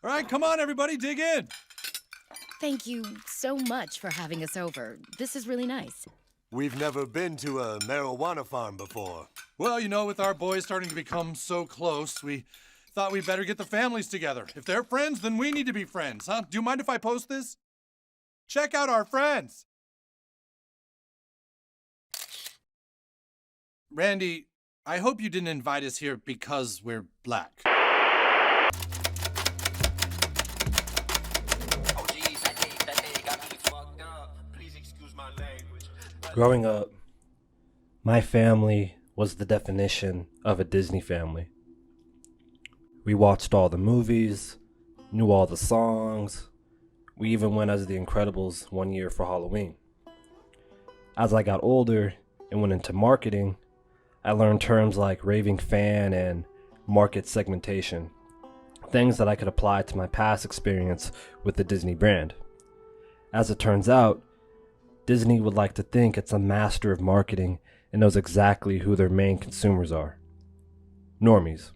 All right, come on, everybody, dig in. Thank you so much for having us over. This is really nice. We've never been to a marijuana farm before. Well, you know, with our boys starting to become so close, we thought we'd better get the families together. If they're friends, then we need to be friends, huh? Do you mind if I post this? Check out our friends. Randy, I hope you didn't invite us here because we're black. Growing up, my family was the definition of a Disney family. We watched all the movies, knew all the songs. We even went as the Incredibles one year for Halloween. As I got older and went into marketing, I learned terms like raving fan and market segmentation, things that I could apply to my past experience with the Disney brand. As it turns out, Disney would like to think it's a master of marketing and knows exactly who their main consumers are. Normies.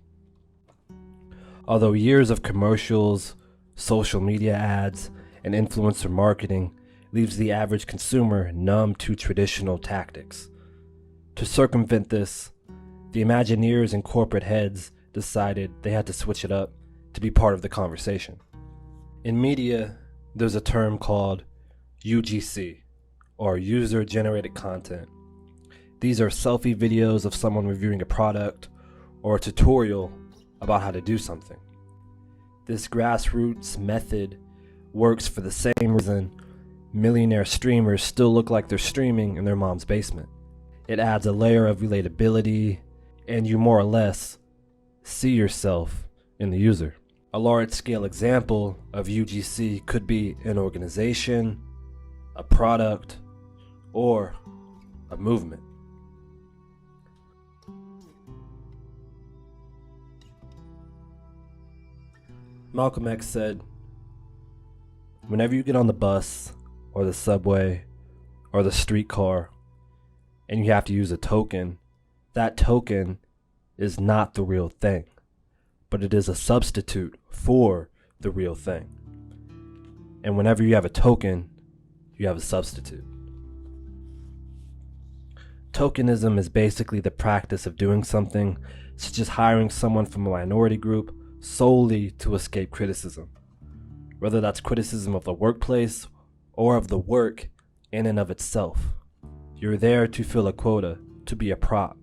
Although years of commercials, social media ads, and influencer marketing leaves the average consumer numb to traditional tactics. To circumvent this, the Imagineers and corporate heads decided they had to switch it up to be part of the conversation. In media, there's a term called UGC, or user-generated content. These are selfie videos of someone reviewing a product or a tutorial about how to do something. This grassroots method works for the same reason millionaire streamers still look like they're streaming in their mom's basement. It adds a layer of relatability, and you more or less see yourself in the user. A large-scale example of UGC could be an organization, a product, or a movement. Malcolm X said, "Whenever you get on the bus, or the subway, or the streetcar, and you have to use a token, that token is not the real thing, but it is a substitute for the real thing. And whenever you have a token, you have a substitute." Tokenism is basically the practice of doing something, such as hiring someone from a minority group solely to escape criticism, whether that's criticism of the workplace or of the work in and of itself. You're there to fill a quota, to be a prop,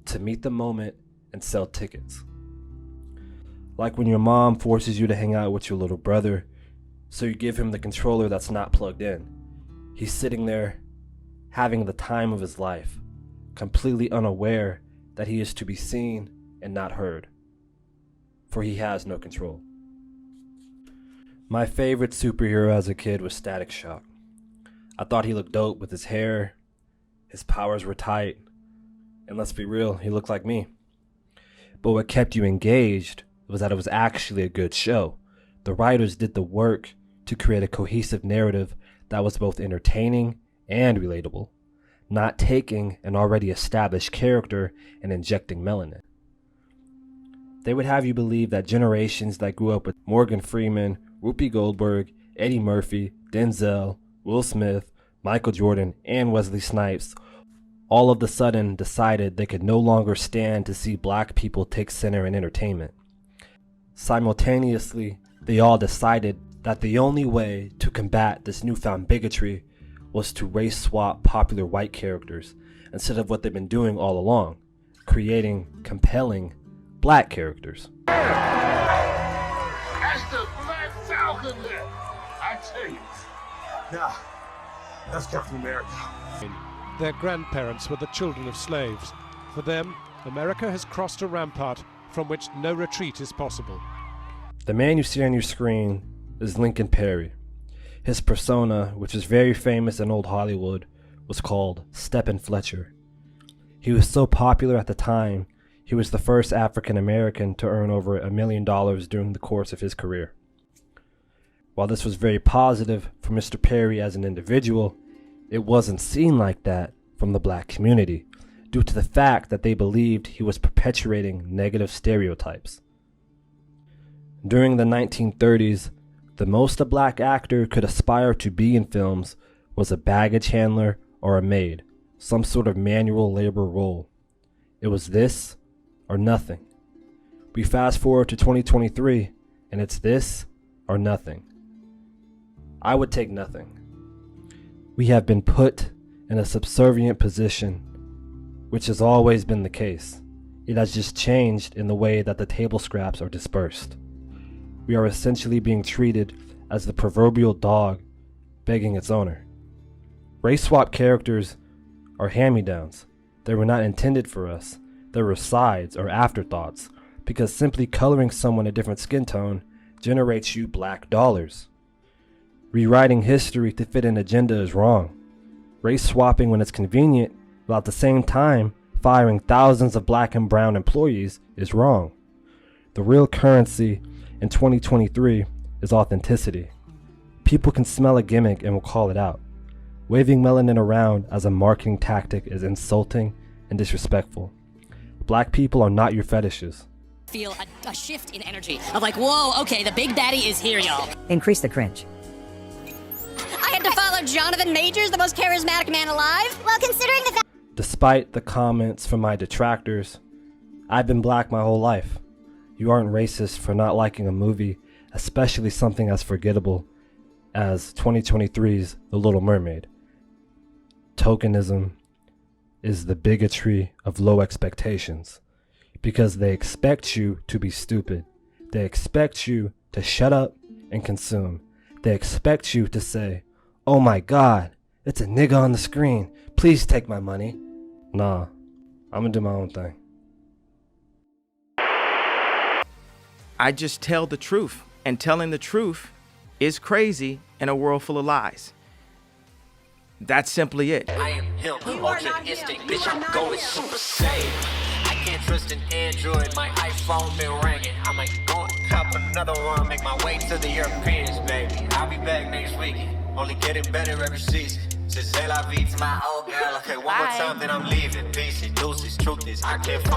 to meet the moment and sell tickets. Like when your mom forces you to hang out with your little brother, so you give him the controller that's not plugged in. He's sitting there, having the time of his life, completely unaware that he is to be seen and not heard, for he has no control. My favorite superhero as a kid was Static Shock. I thought he looked dope with his hair, his powers were tight, and let's be real, he looked like me. But what kept you engaged was that it was actually a good show. The writers did the work to create a cohesive narrative that was both entertaining and relatable, not taking an already established character and injecting melanin. They would have you believe that generations that grew up with Morgan Freeman, Whoopi Goldberg, Eddie Murphy, Denzel, Will Smith, Michael Jordan, and Wesley Snipes all of a sudden decided they could no longer stand to see black people take center in entertainment. Simultaneously, they all decided that the only way to combat this newfound bigotry was to race swap popular white characters instead of what they've been doing all along, creating compelling black characters. That's the Black Falcon there, I tell you. Nah, that's Captain America. Their grandparents were the children of slaves. For them, America has crossed a rampart from which no retreat is possible. The man you see on your screen is Lincoln Perry. His persona, which is very famous in old Hollywood, was called Stephen Fletcher. He was so popular at the time, he was the first African American to earn over $1 million during the course of his career. While this was very positive for Mr. Perry as an individual, it wasn't seen like that from the black community, due to the fact that they believed he was perpetuating negative stereotypes. During the 1930s, the most a black actor could aspire to be in films was a baggage handler or a maid, some sort of manual labor role. It was this or nothing. We fast forward to 2023, and it's this or nothing. I would take nothing. We have been put in a subservient position, which has always been the case. It has just changed in the way that the table scraps are dispersed. We are essentially being treated as the proverbial dog begging its owner. Race swap characters are hand-me-downs. They were not intended for us. They were sides or afterthoughts, because simply coloring someone a different skin tone generates you black dollars. Rewriting history to fit an agenda is wrong. Race swapping when it's convenient, while at the same time firing thousands of black and brown employees, is wrong. The real currency in 2023 is authenticity. People can smell a gimmick and will call it out. Waving melanin around as a marketing tactic is insulting and disrespectful. Black people are not your fetishes. Feel a shift in energy of like, whoa, okay, the big daddy is here, y'all. Increase the cringe. I had to follow Jonathan Majors, the most charismatic man alive. Well, considering the fact. Despite the comments from my detractors, I've been black my whole life. You aren't racist for not liking a movie, especially something as forgettable as 2023's The Little Mermaid. Tokenism is the bigotry of low expectations, because they expect you to be stupid. They expect you to shut up and consume. They expect you to say, "Oh my God, it's a nigga on the screen. Please take my money." Nah, I'm gonna do my own thing. I just tell the truth, and telling the truth is crazy in a world full of lies. That's simply it. I am him, ultra instinct, bitch, I'm going super saiyan. I can't trust an Android, my iPhone been ringing. I might go and cop another one, make my way to the Europeans, baby. I'll be back next weekend, only getting better every season. Since say la vie to my old girl, okay, one more time, then I'm leaving. Peace and deuces, truth is, I can't fuck